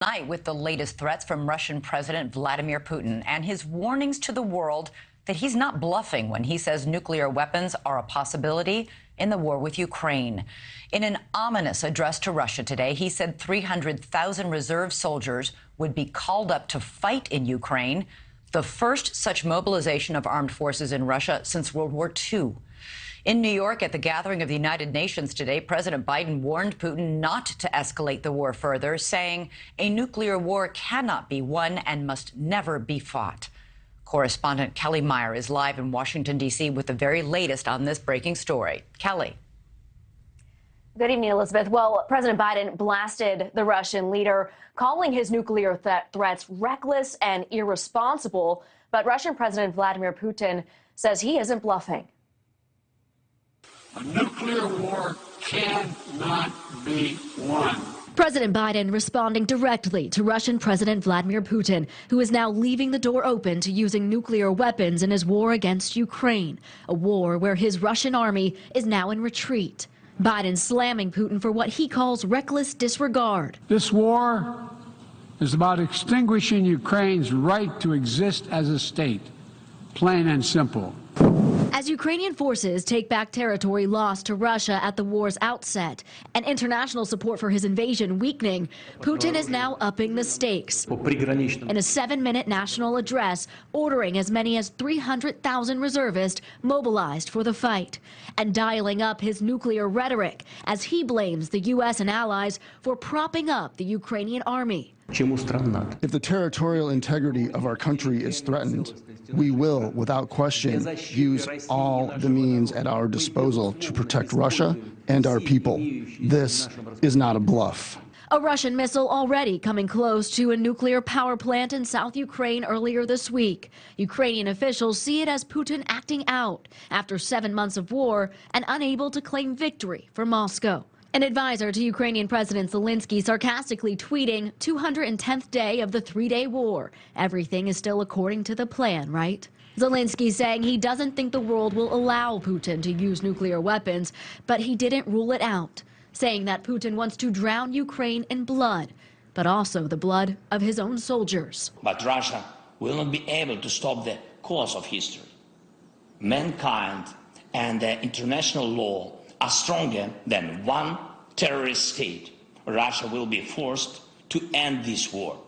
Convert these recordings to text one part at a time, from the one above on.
Tonight with the latest threats from Russian President Vladimir Putin and his warnings to the world that he's not bluffing when he says nuclear weapons are a possibility in the war with Ukraine. In an ominous address to Russia today, he said 300,000 reserve soldiers would be called up to fight in Ukraine, the first such mobilization of armed forces in Russia since World War II. In New York, at the gathering of the United Nations today, President Biden warned Putin not to escalate the war further, saying a nuclear war cannot be won and must never be fought. Correspondent Kelly Meyer is live in Washington, D.C. with the very latest on this breaking story. Kelly. Good evening, Elizabeth. Well, President Biden blasted the Russian leader, calling his nuclear threats reckless and irresponsible. But Russian President Vladimir Putin says he isn't bluffing. A nuclear war cannot be won. President Biden responding directly to Russian President Vladimir Putin, who is now leaving the door open to using nuclear weapons in his war against Ukraine, a war where his Russian army is now in retreat. Biden slamming Putin for what he calls reckless disregard. This war is about extinguishing Ukraine's right to exist as a state, plain and simple. As Ukrainian forces take back territory lost to Russia at the war's outset and international support for his invasion weakening, Putin is now upping the stakes. In a 7-minute national address, ordering as many as 300,000 reservists mobilized for the fight and dialing up his nuclear rhetoric as he blames the U.S. and allies for propping up the Ukrainian army. If the territorial integrity of our country is threatened, we will, without question, use all the means at our disposal to protect Russia and our people. This is not a bluff. A Russian missile already coming close to a nuclear power plant in South Ukraine earlier this week. Ukrainian officials see it as Putin acting out after 7 months of war and unable to claim victory for Moscow. An advisor to Ukrainian President Zelensky sarcastically tweeting, 210th day of the 3-day war. Everything is still according to the plan, right? Zelensky saying he doesn't think the world will allow Putin to use nuclear weapons, but he didn't rule it out, saying that Putin wants to drown Ukraine in blood, but also the blood of his own soldiers. But Russia will not be able to stop the course of history. Mankind and the international law are stronger than one terrorist state. Russia will be forced to end this war.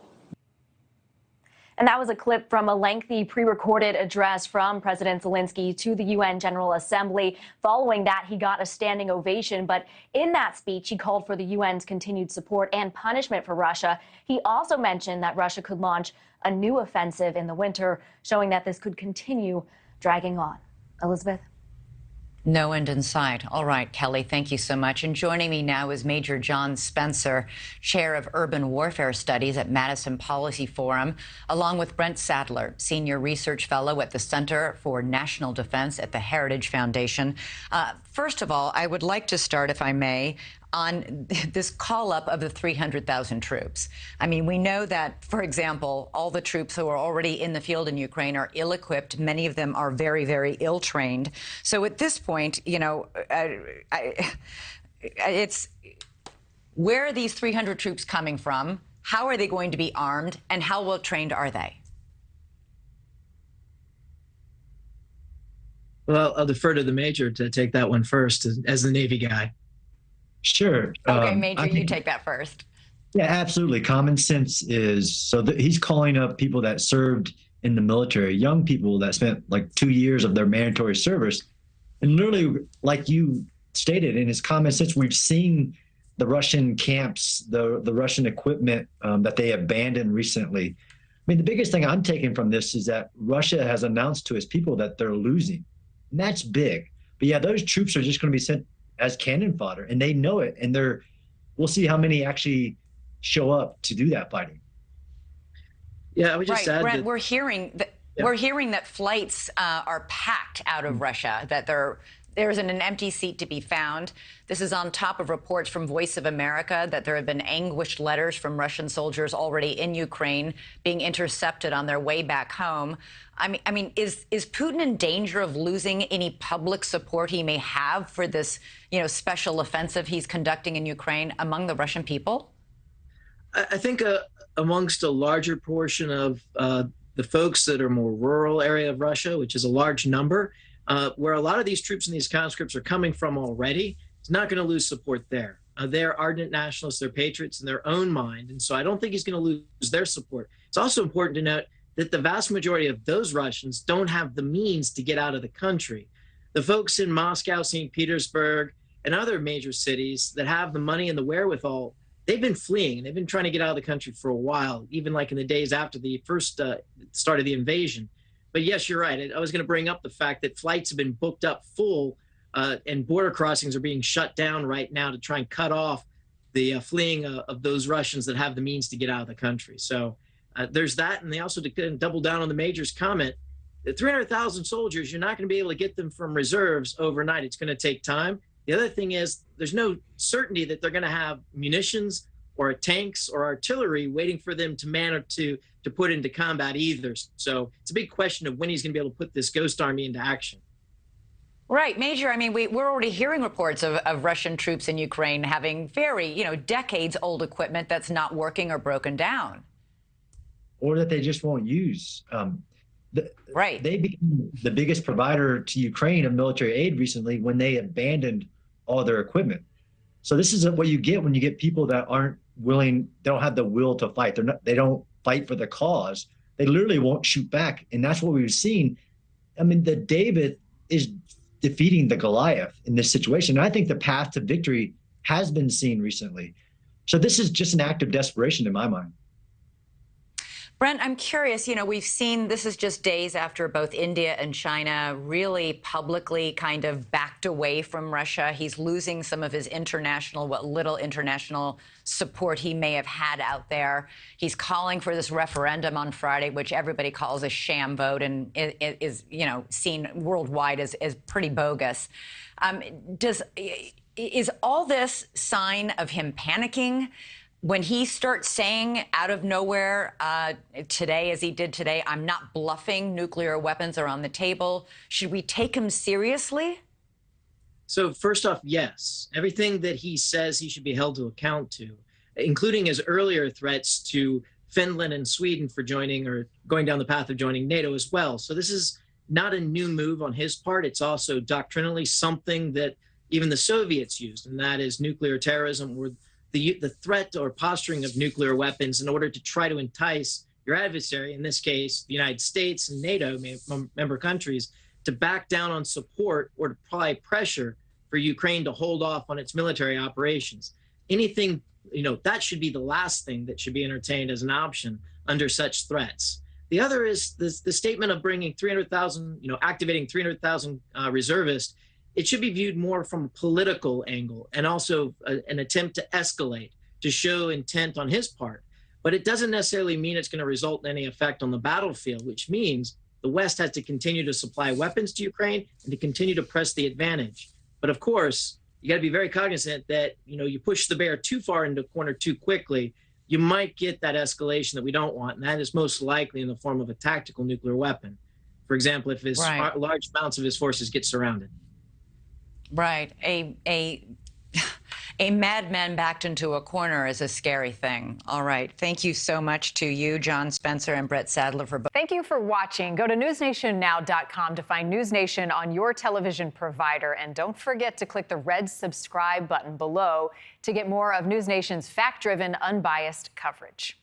And that was a clip from a lengthy pre-recorded address from President Zelensky to the UN General Assembly. Following that, he got a standing ovation. But in that speech, he called for the UN's continued support and punishment for Russia. He also mentioned that Russia could launch a new offensive in the winter, showing that this could continue dragging on. Elizabeth? No end in sight. All right, Kelly, thank you so much. And joining me now is Major John Spencer, Chair of Urban Warfare Studies at Madison Policy Forum, along with Brent Sadler, Senior Research Fellow at the Center for National Defense at the Heritage Foundation. First of all, I would like to start, if I may, on this call-up of the 300,000 troops. I mean, we know that, for example, all the troops who are already in the field in Ukraine are ill-equipped. Many of them are very, very ill-trained. So at this point, you know, it's where are these 300 troops coming from? How are they going to be armed? And how well-trained are they? Well, I'll defer to the Major to take that one first as the Navy guy. Sure. Okay, Major, you take that first. Yeah, absolutely. Common sense is, so he's calling up people that served in the military, young people that spent like 2 years of their mandatory service. And literally, like you stated, in his common sense, we've seen the Russian camps, the Russian equipment that they abandoned recently. I mean, the biggest thing I'm taking from this is that Russia has announced to its people that they're losing. And that's big. But yeah, those troops are just going to be sent as cannon fodder, and they know it, and we'll see how many actually show up to do that fighting. Yeah, I would just add Brent, that we're hearing that flights are packed out of Russia, that there isn't an empty seat to be found. This is on top of reports from Voice of America that there have been anguished letters from Russian soldiers already in Ukraine being intercepted on their way back home. I mean, is Putin in danger of losing any public support he may have for this, special offensive he's conducting in Ukraine among the Russian people? I think amongst a larger portion of the folks that are more rural area of Russia, which is a large number, where a lot of these troops and these conscripts are coming from already, he's not going to lose support there. They're ardent nationalists, they're patriots in their own mind. And so I don't think he's going to lose their support. It's also important to note that the vast majority of those Russians don't have the means to get out of the country. The folks in Moscow, St. Petersburg, and other major cities that have the money and the wherewithal, they've been fleeing. They've been trying to get out of the country for a while, even like in the days after the first start of the invasion. But yes, you're right. I was going to bring up the fact that flights have been booked up full and border crossings are being shut down right now to try and cut off the fleeing of those Russians that have the means to get out of the country. So there's that. And they also double down on the major's comment. The 300,000 soldiers, you're not going to be able to get them from reserves overnight. It's going to take time. The other thing is there's no certainty that they're going to have munitions or tanks or artillery waiting for them to man or to put into combat either. So it's a big question of when he's going to be able to put this ghost army into action. Right, Major. I mean, we're already hearing reports of Russian troops in Ukraine having very, decades-old equipment that's not working or broken down. Or that they just won't use. Right. They became the biggest provider to Ukraine of military aid recently when they abandoned all their equipment. So this is what you get when you get people that aren't willing, they don't have the will to fight. They don't fight for the cause. They literally won't shoot back. And that's what we've seen. I mean, the David is defeating the Goliath in this situation. And I think the path to victory has been seen recently. So this is just an act of desperation in my mind. Brent, I'm curious, we've seen this is just days after both India and China really publicly kind of backed away from Russia. He's losing some of his what little international support he may have had out there. He's calling for this referendum on Friday, which everybody calls a sham vote and is, seen worldwide as pretty bogus. Is all this sign of him panicking? When he starts saying out of nowhere today, as he did today, I'm not bluffing, nuclear weapons are on the table, should we take him seriously? So first off, yes. Everything that he says he should be held to account to, including his earlier threats to Finland and Sweden for joining or going down the path of joining NATO as well. So this is not a new move on his part. It's also doctrinally something that even the Soviets used, and that is nuclear terrorism, or the threat or posturing of nuclear weapons in order to try to entice your adversary, in this case, the United States and NATO member countries, to back down on support or to apply pressure for Ukraine to hold off on its military operations. Anything, that should be the last thing that should be entertained as an option under such threats. The other is the statement of bringing 300,000, activating 300,000 reservists. It should be viewed more from a political angle and also an attempt to escalate, to show intent on his part. But it doesn't necessarily mean it's going to result in any effect on the battlefield, which means the West has to continue to supply weapons to Ukraine and to continue to press the advantage. But of course, you got to be very cognizant that, you push the bear too far into a corner too quickly, you might get that escalation that we don't want. And that is most likely in the form of a tactical nuclear weapon. For example, if large amounts of his forces get surrounded. Right. A madman backed into a corner is a scary thing. All right. Thank you so much to you, John Spencer and Brett Sadler, for both. Thank you for watching. Go to newsnationnow.com to find News Nation on your television provider. And don't forget to click the red subscribe button below to get more of News Nation's fact-driven, unbiased coverage.